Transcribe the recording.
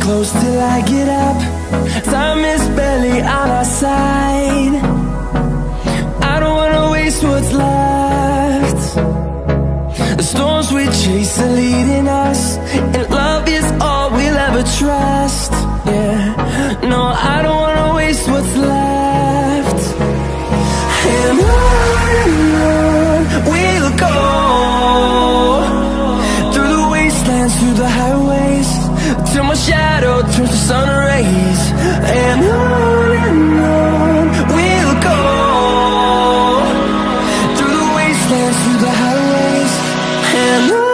close till I get up. Time is barely on our side. I don't wanna waste what's left. The storms we chase are leading us, and love is all we'll ever trust. Yeah, no, I don't wanna waste what's left. And on we'll go, through the wastelands, through the highways, till my shadow turns to sun rays. And on we'll go, through the wastelands, through the highways, and on.